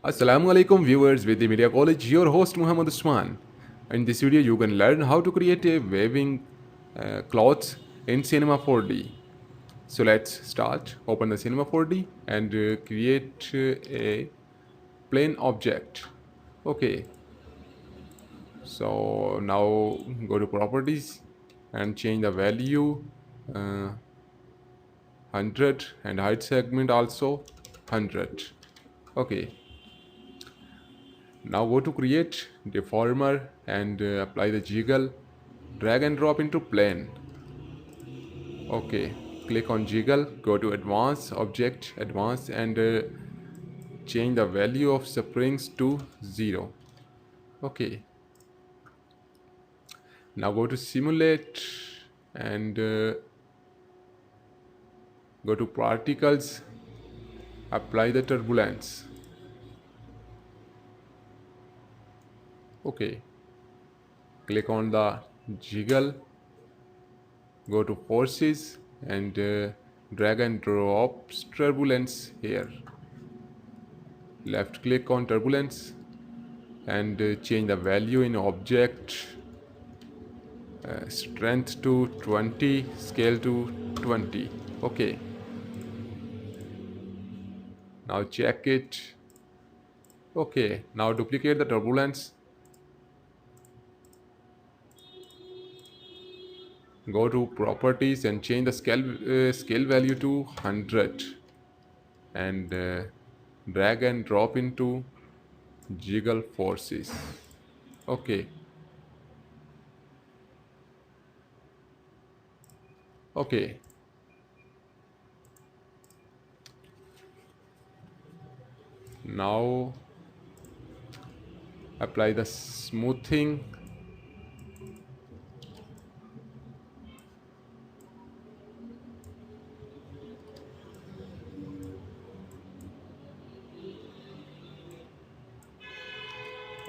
Assalamu alaikum viewers with the Media College, your host Muhammad Usman. In this video you can learn how to create a waving cloth in Cinema 4D. So let's start. Open the Cinema 4D and create a plane object. Okay, so now go to properties and change the value uh, 100 and height segment also 100. Okay, now go to create deformer and apply the jiggle, drag and drop into plane. Okay, click on jiggle, go to advanced object, advanced, and change the value of springs to 0. Okay, now go to simulate and go to particles, apply the turbulence. Okay, click on the jiggle, go to forces and drag and drop turbulence here. Left click on turbulence and change the value in object, strength to 20, scale to 20. Okay, now check it. Okay, now duplicate the turbulence, go to properties and change the scale value to 100 and drag and drop into jiggle forces. Okay, okay, now apply the smoothing.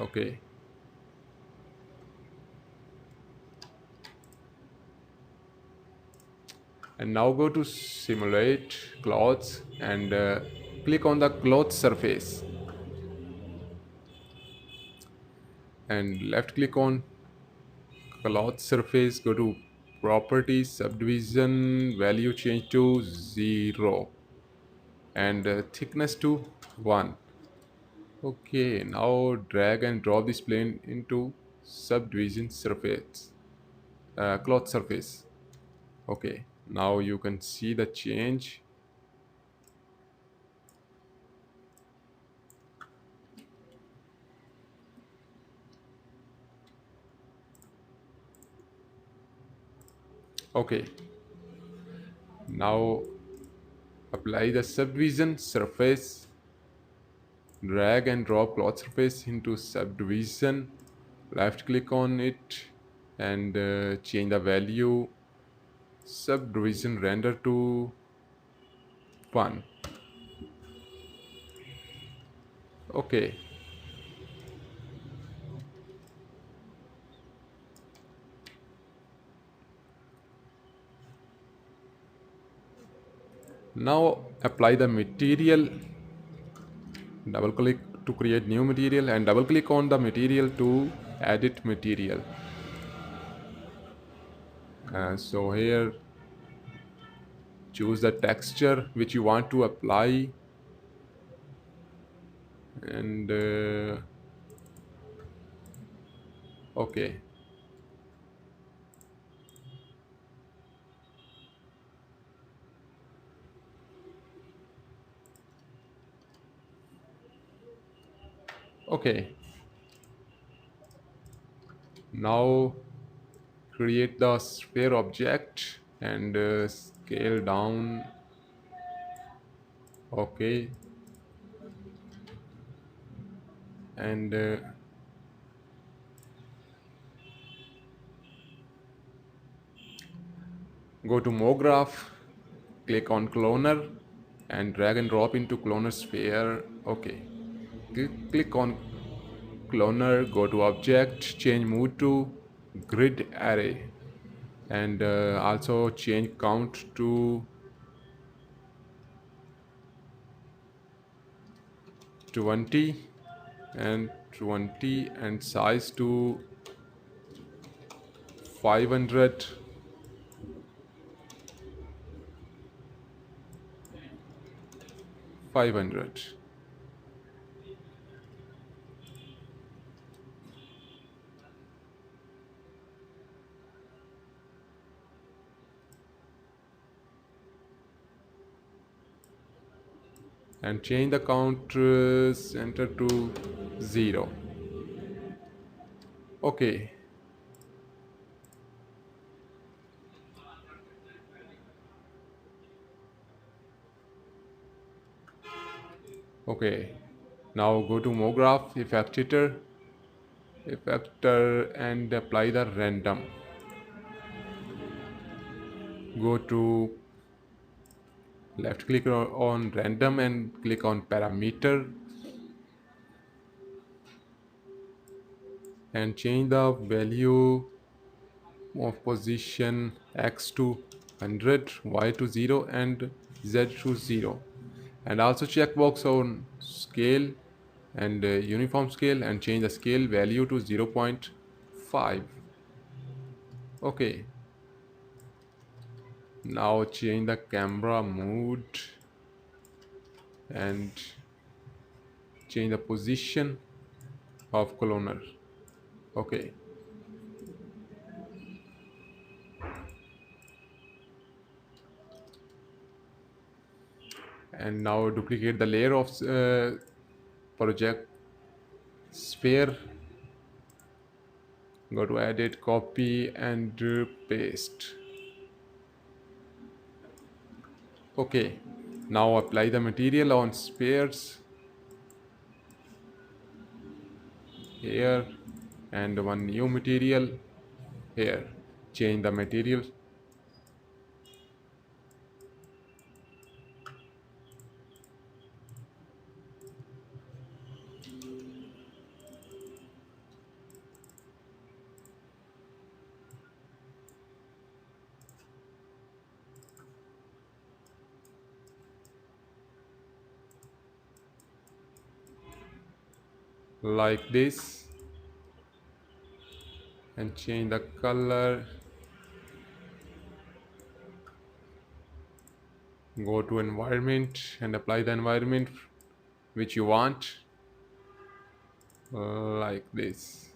Okay, and now go to simulate cloths and click on the cloth surface and left click on cloth surface, go to properties, subdivision, value change to 0 and thickness to 1. Okay, now drag and drop this plane into subdivision surface, cloth surface. Okay, now you can see the change. Okay, now apply the subdivision surface, drag and drop cloth surface into subdivision, left click on it and change the value subdivision render to 1. Okay, now apply the material, double click to create new material and double click on the material to edit material. So here choose the texture which you want to apply and okay, okay, now create the sphere object and scale down. Okay, and go to MoGraph, click on cloner and drag and drop into cloner sphere. Okay, click on cloner, go to object, change mood to grid array and also change count to 20 and 20 and size to 500, and change the count center to 0. Okay. Okay. Now go to MoGraph effector and apply the random. Go to left click on random and click on parameter and change the value of position x to 100, y to 0 and z to 0, and also checkbox on scale and uniform scale and change the scale value to 0.5. Okay, now change the camera mode and change the position of cloner. Okay, and now duplicate the layer of project sphere. Go to edit, copy and paste. Okay, now apply the material on spheres here and one new material here. Change the material. Like this and change the color. Go to environment and apply the environment which you want, like this.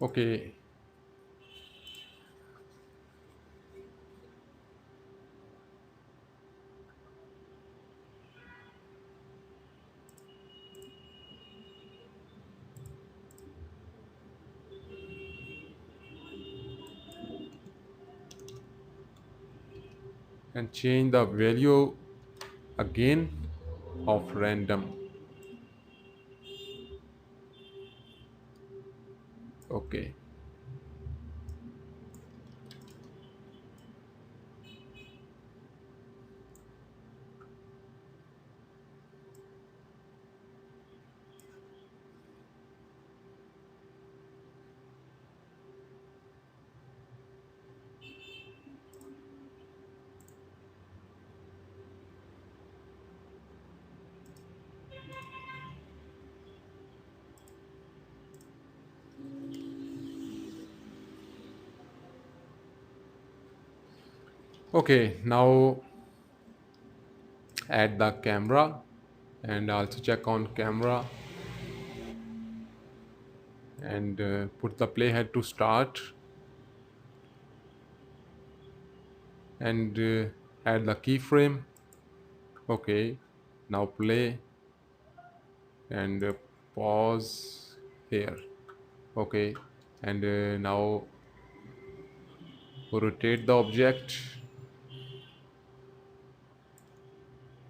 Okay, and change the value again of random. Okay, okay, now add the camera and also check on camera and put the playhead to start and add the keyframe. Okay, now play and pause here. Okay, and now rotate the object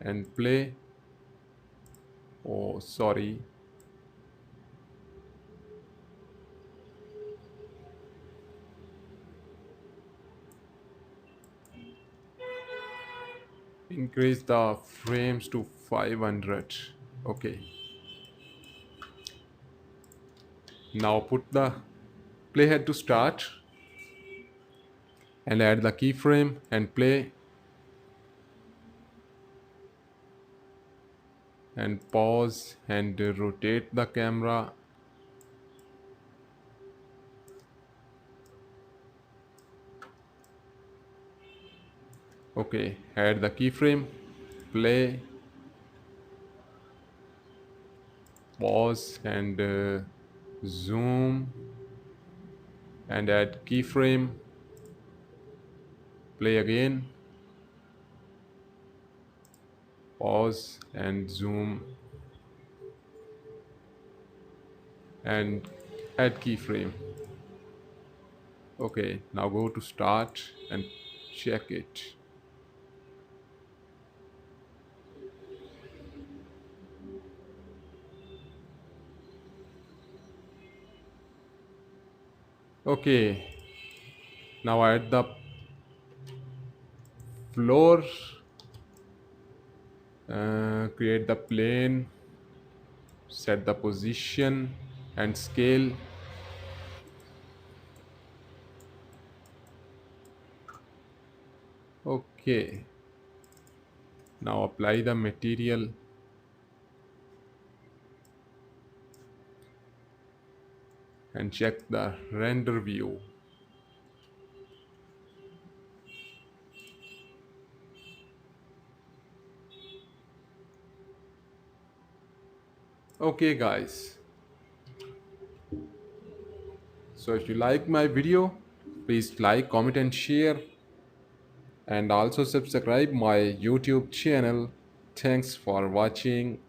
and play. Oh, sorry. Increase the frames to 500. Okay. Now put the playhead to start and add the keyframe and play and pause and rotate the camera. Okay, add the keyframe, play, pause and zoom and add keyframe, play again, pause and zoom and add keyframe. Okay, now go to start and check it. Okay, now add the floor, create the plane, set the position and scale. Okay, now apply the material and check the render view. Okay guys, so if you like my video, please like, comment and share, and also subscribe my YouTube channel. Thanks for watching.